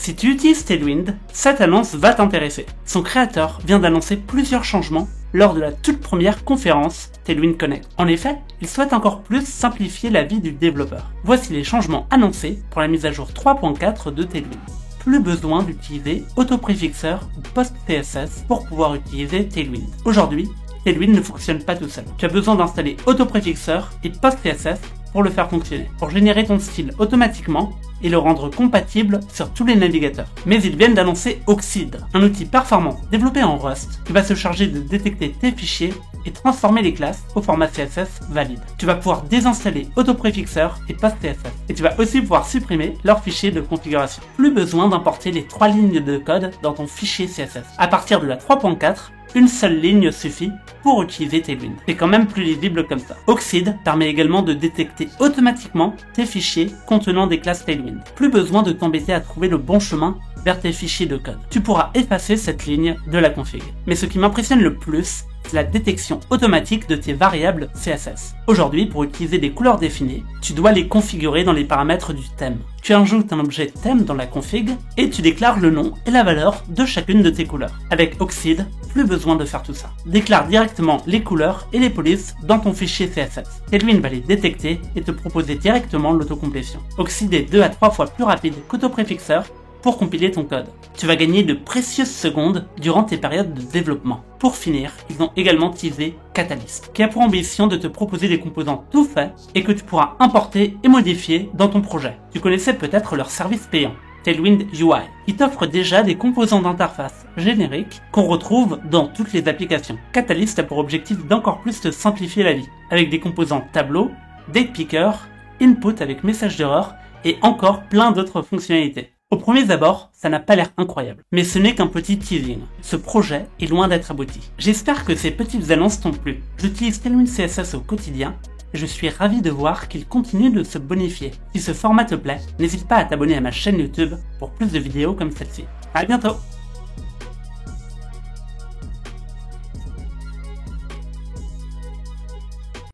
Si tu utilises Tailwind, cette annonce va t'intéresser. Son créateur vient d'annoncer plusieurs changements lors de la toute première conférence Tailwind Connect. En effet, il souhaite encore plus simplifier la vie du développeur. Voici les changements annoncés pour la mise à jour 3.4 de Tailwind. Plus besoin d'utiliser AutoPrefixer ou PostCSS pour pouvoir utiliser Tailwind. Aujourd'hui, Tailwind ne fonctionne pas tout seul. Tu as besoin d'installer AutoPrefixer et PostCSS pour le faire fonctionner, pour générer ton style automatiquement et le rendre compatible sur tous les navigateurs. Mais ils viennent d'annoncer Oxide, un outil performant développé en Rust qui va se charger de détecter tes fichiers et transformer les classes au format CSS valide. Tu vas pouvoir désinstaller AutoPrefixer et PostCSS et tu vas aussi pouvoir supprimer leurs fichiers de configuration. Plus besoin d'importer les 3 lignes de code dans ton fichier CSS. À partir de la 3.4, une seule ligne suffit pour utiliser Tailwind. C'est quand même plus lisible comme ça. Oxide permet également de détecter automatiquement tes fichiers contenant des classes Tailwind. Plus besoin de t'embêter à trouver le bon chemin vers tes fichiers de code. Tu pourras effacer cette ligne de la config. Mais ce qui m'impressionne le plus, c'est la détection automatique de tes variables CSS. Aujourd'hui, pour utiliser des couleurs définies, tu dois les configurer dans les paramètres du thème. Tu ajoutes un objet thème dans la config et tu déclares le nom et la valeur de chacune de tes couleurs. Avec Oxide, plus besoin de faire tout ça. Déclare directement les couleurs et les polices dans ton fichier CSS. Tailwind va les détecter et te proposer directement l'autocomplétion. Oxide est 2 à 3 fois plus rapide qu'AutoPrefixer pour compiler ton code. Tu vas gagner de précieuses secondes durant tes périodes de développement. Pour finir, ils ont également teasé Catalyst, qui a pour ambition de te proposer des composants tout faits et que tu pourras importer et modifier dans ton projet. Tu connaissais peut-être leur service payant, Tailwind UI, qui t'offre déjà des composants d'interface génériques qu'on retrouve dans toutes les applications. Catalyst a pour objectif d'encore plus te simplifier la vie, avec des composants tableau, date picker, input avec message d'erreur et encore plein d'autres fonctionnalités. Au premier abord, ça n'a pas l'air incroyable, mais ce n'est qu'un petit teasing. Ce projet est loin d'être abouti. J'espère que ces petites annonces t'ont plu. J'utilise Tailwind CSS au quotidien et je suis ravi de voir qu'il continue de se bonifier. Si ce format te plaît, n'hésite pas à t'abonner à ma chaîne YouTube pour plus de vidéos comme celle-ci. À bientôt!